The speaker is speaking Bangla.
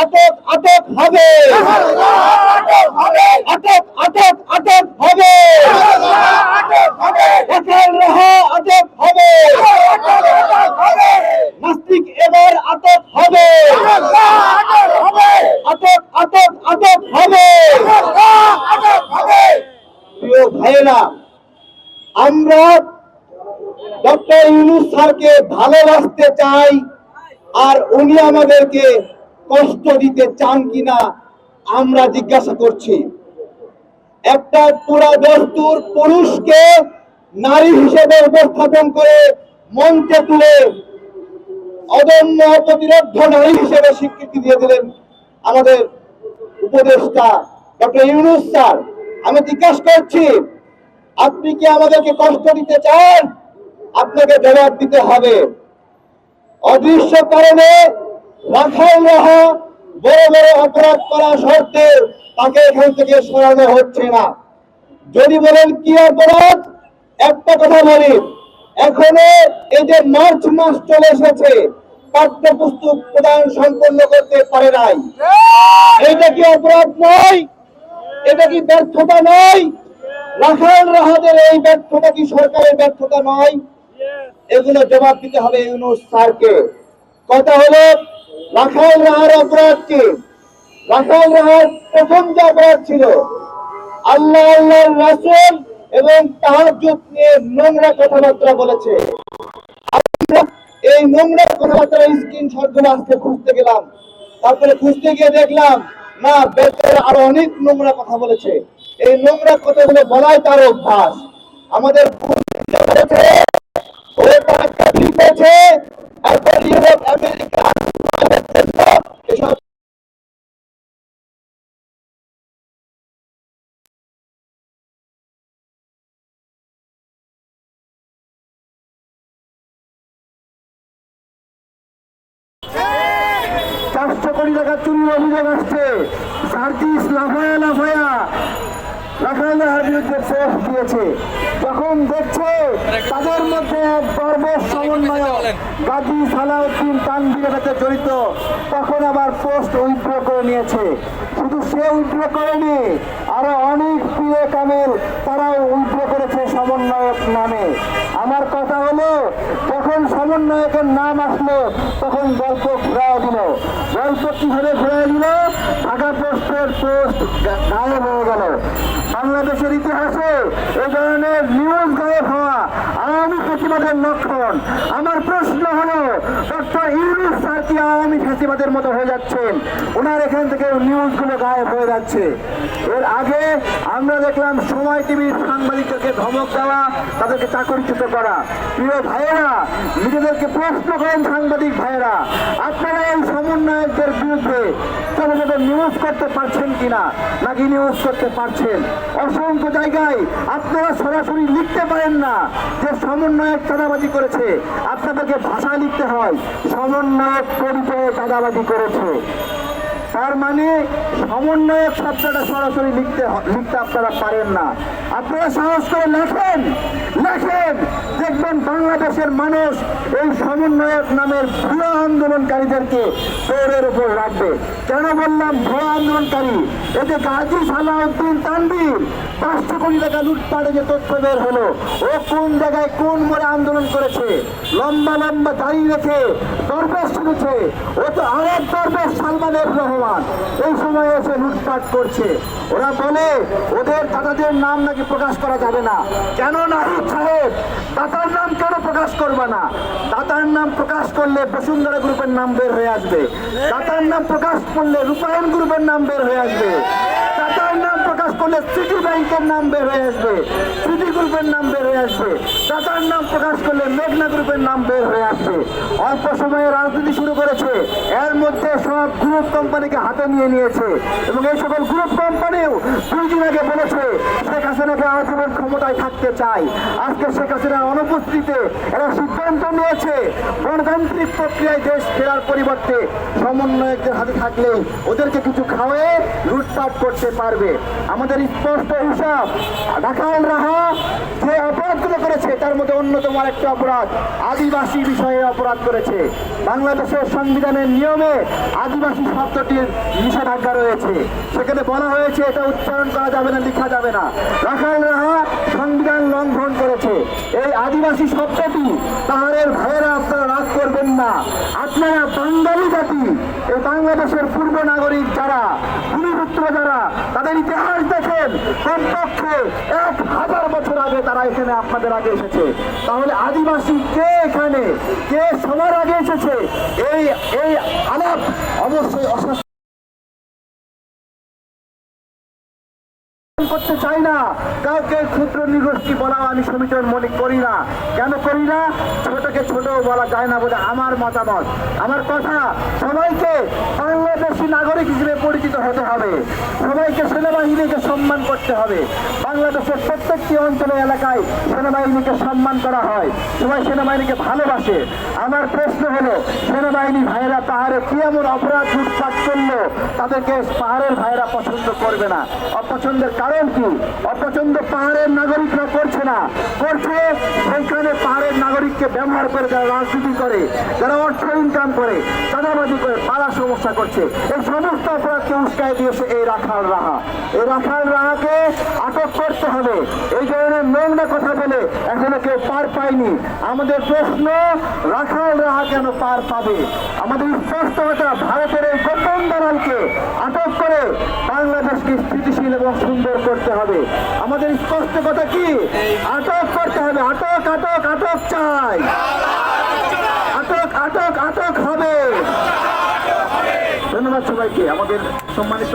আটক আটক হবে, আটক আটক আটক হবে, রাখাল রাহা আটক হবে, নাস্তিক এবার আটক হবে, আটক আটক আটক হবে। প্রিয় ভাইয়েরা, আমরা ডক্টর ইউনূস স্যারকে ভালোবাসতে চাই, আর উনি আমাদেরকে কষ্ট দিতে চান কিনা আমরা জিজ্ঞাসা করছি। একটা পুরা দস্তুর পুরুষকে নারী হিসেবে উপস্থাপন করে মঞ্চে তুলে অদম্য প্রতিরোধ নারী হিসেবে স্বীকৃতি দিয়ে দিলেন আমাদের উপদেষ্টা ডক্টর ইউনূস স্যার। আমি জিজ্ঞাসা করছি, আপনি কি আমাদেরকে কষ্ট দিতে চান? আপনাকে জবাব দিতে হবে। অদৃশ্য কারণে রাখাল রাহা বড় বড় অপরাধ করা সত্ত্বে তাকে এখান থেকে সরানো হচ্ছে না। যদি বলেন কি অপরাধ, একটা কথা বলি, এখনো এই যে মার্চ মাস চলে এসেছে, পাঠ্যপুস্তক প্রদান সম্পন্ন করতে পারে নাই। এটা কি অপরাধ নয়? এটা কি ব্যর্থতা নয়? রাখাল রাহাদের এই ব্যর্থতা কি সরকারের ব্যর্থতা নয়? এগুলো জবাব দিতে হবে ইউনূস স্যারকে। কথা হলো, রাখাল রাহার অপরাধ কি? রাখাল রাহার প্রথম যে অপরাধ ছিল, আল্লাহ আল্লাহর রাসূল এবং তাহাজ্জুদ নিয়ে নোংরা কথাবার্তা বলেছে। এই নোংরা কথাবার্তার স্ক্রিনশটগুলো আজকে খুঁজতে গেলাম, তারপরে খুঁজতে গিয়ে দেখলাম না, বেচারা আরো অনেক নোংরা কথা বলেছে। এই নোংরা কথাগুলো বলাই তার অভ্যাস। আমাদের ইউরোপ আমেরিকা এসব $400 কোটি চুরির অভিযোগ আসছে। সার্জিস লাফায়া লাফায়া রাখাল রাহার বিরুদ্ধে পোস্ট দিয়েছে। যখন দেখছে তাদের মধ্যে এক দরবেশ সমন্বয়ক গাজী সালাউদ্দিন তানভীরের সাথে জড়িত, তখন আবার পোস্ট উইথড্র করে নিয়েছে। শুধু সে উইথড্র করেনি, আরো অনেক পীরে কামেল তারাও উইথড্র করেছে সমন্বয়ক নামে। আমার কথা হলো, যখন সমন্বয়কের নাম আসলো তখন গল্প ঘুরাই দিল। গল্প কিভাবে ঘুরাই দিল? ঢাকা পোস্টের পোস্ট গায়েব হয়ে গেল। বাংলাদেশের ইতিহাসে এই ধরনের নিউজ গায়েব হওয়া আওয়ামী ফ্যাসিবাদের লক্ষণ। আমার প্রশ্ন হলো, ডক্টর ইউনূস স্যার কি আওয়ামী ফ্যাসিবাদের মতো হয়ে যাচ্ছেন? ওনার এখান থেকে নিউজগুলো গায়েব হয়ে যাচ্ছে। এর আগে আমরা দেখলাম সময় টিভির সাংবাদিকদেরকে ধমক দেওয়া, তাদেরকে চাকরিচ্যুত করা। প্রিয় ভাইয়েরা, নিজেদেরকে প্রশ্ন করেন সাংবাদিক ভাইয়েরা, আপনারা এই সমন্বয়কদের বিরুদ্ধে ছোট ছোট নিউজ করতে পারছেন কিনা, নাকি নিউজ করতে পারছেন? অসংখ্য জায়গায় আপনারা সরাসরি লিখতে পারেন না যে সমন্বয়ক চাঁদাবাজি করেছে, আপনাদেরকে ভাষা লিখতে হয় সমন্বয়ক পরিচয়ে চাঁদাবাজি করেছে। তার মানে সমন্বয়ক শব্দটা সরাসরি লিখতে আপনারা পারেন না। আপনারা সাহস করে লেখেন, দেখবেন বাংলাদেশের মানুষ এই সমন্বয়ক নামের ভুয়া আন্দোলনকারীদেরকে দৌড়ের উপর রাখবে। কেন বললাম ভুয়া আন্দোলনকারী? এই যে গাজী সালাউদ্দিন তানভীর 500 কোটি টাকা লুটপাটে যে তথ্য বের হলো, ও কোন জায়গায় কোন মোড়ে আন্দোলন করেছে, লম্বা লম্বা দাঁড়িয়ে রেখে দরবেশ শুনেছে। ও তো আরেক দরবেশ সালমানের রহমান এই সময় এসে লুটপাট করছে। ওরা বলে ওদের দাদাদের নাম নাকি প্রকাশ করা যাবে না। কেন নাহিদ সাহেব, দাতার নাম কেন প্রকাশ করবে না? দাতার নাম প্রকাশ করলে বসুন্ধরা গ্রুপের নাম বের হয়ে আসবে, দাতার নাম প্রকাশ করলে রূপায়ণ গ্রুপের নাম বের হয়ে আসবে, দাতার নাম প্রকাশ করলে সিটি ব্যাংকের নাম বের হয়ে আসবে, সিটি গ্রুপের নাম বের হয়ে আসবে, দাতার নাম প্রকাশ করলে মেঘনা গ্রুপের নাম বের হয়ে আসবে। অল্প সময়ে রাজনীতি শুরু করেছে, এর মধ্যে সব গ্রুপ কোম্পানিকে হাতে নিয়েছে এবং এই সকল গ্রুপ কোম্পানিও 2 দিন আগে বলেছে শেখ হাসিনাকে আজীবন ক্ষমতায় থাকতে চাই। আজকে শেখ হাসিনার অনুপস্থিতিতে এরা সিদ্ধান্ত নিয়েছে গণতান্ত্রিক প্রক্রিয়ায় দেশ ফেরার পরিবর্তে সমন্বয়কদের হাতে থাকলে ওদেরকে কিছু খাওয়ায়ে লুটপাট করতে পারবে। আমাদের স্পষ্ট হিসাব। রাখাল রাহা যে অপরাধগুলো করেছে তার মধ্যে অন্যতম আরেকটা অপরাধ আদিবাসী বিষয়ে অপরাধ করেছে। বাংলাদেশের সংবিধানের নিয়মে আদিবাসী শব্দটির নিষেধাজ্ঞা রয়েছে, সেখানে বলা হয়েছে এটা উচ্চারণ করা যাবে না, লেখা যাবে না। রাখাল রাহা সংবিধান লঙ্ঘন করেছে। এই আদিবাসী শব্দটি পাহাড়ের ভাইয়েরা আপনারা রাগ করবেন না। আপনারা বাঙালি জাতি, এই বাংলাদেশের পূর্ব নাগরিক যারা, ভূমিপুত্র যারা, তাদের ইতিহাস দেখেন, কমপক্ষে 1000 বছর আগে তারা এখানে আপনাদের আগে এসেছে। তাহলে আদিবাসী কে এখানে, কে সবার আগে এসেছে, এই এই আলাপ অবশ্যই অস্বাস্থ্য করতে চাই না। কাউকে ক্ষুদ্র নিগোষ্ঠী বলা আমি সমীচীন মনে করি না। কেন করি না? ছোটকে ছোট বলা যায় না বলে আমার মতামত। আমার কথা, সবাইকে বাংলাদেশী নাগরিক হিসেবে পরিচিত হতে হবে, সবাইকে সেনাবাহিনীকে সম্মান করতে হবে। বাংলাদেশের প্রত্যেকটি অঞ্চলে এলাকায় সেনাবাহিনীকে সম্মান করা হয়, সবাই সেনাবাহিনীকে ভালোবাসে। আমার প্রশ্ন হলো, সেনাবাহিনী ভাইয়েরা পাহাড়ে কি এমন অপরাধ লুটপাট করলো তাদেরকে পাহাড়ের ভাইয়েরা পছন্দ করবে না? অপছন্দের কারণ কি? অপছন্দ পাহাড়ের নাগরিকরা করছে না, করছে সেইখানে পাহাড়ের নাগরিককে ব্যবহার করে যারা রাজনীতি করে, যারা অর্থ ইনকাম করে, চাঁদাবাজি করে, পাড়া সমস্যা করছে। এই সমস্ত অপরাধকে উস্কাই দিয়েছে এই রাখাল রাহা। এই রাখাল রাহাকে আটক করতে হবে। এই ধরনের নোংরা কথা বলে এখনো কেউ পার পায়নি। আমাদের প্রশ্ন, রাখাল রাহা কেন পার পাবে? আমাদের স্পষ্ট কথা, ভারতের এই গোপন দালালকে আটক করে বাংলাদেশকে স্থিতিশীল এবং সুন্দর করতে হবে। আমাদের স্পষ্ট কথা কি? আটক করতে হবে। আটক আটক আটক চাই, আটক আটক আটক হবে। ধন্যবাদ সবাইকে। আমাদের সম্মানিত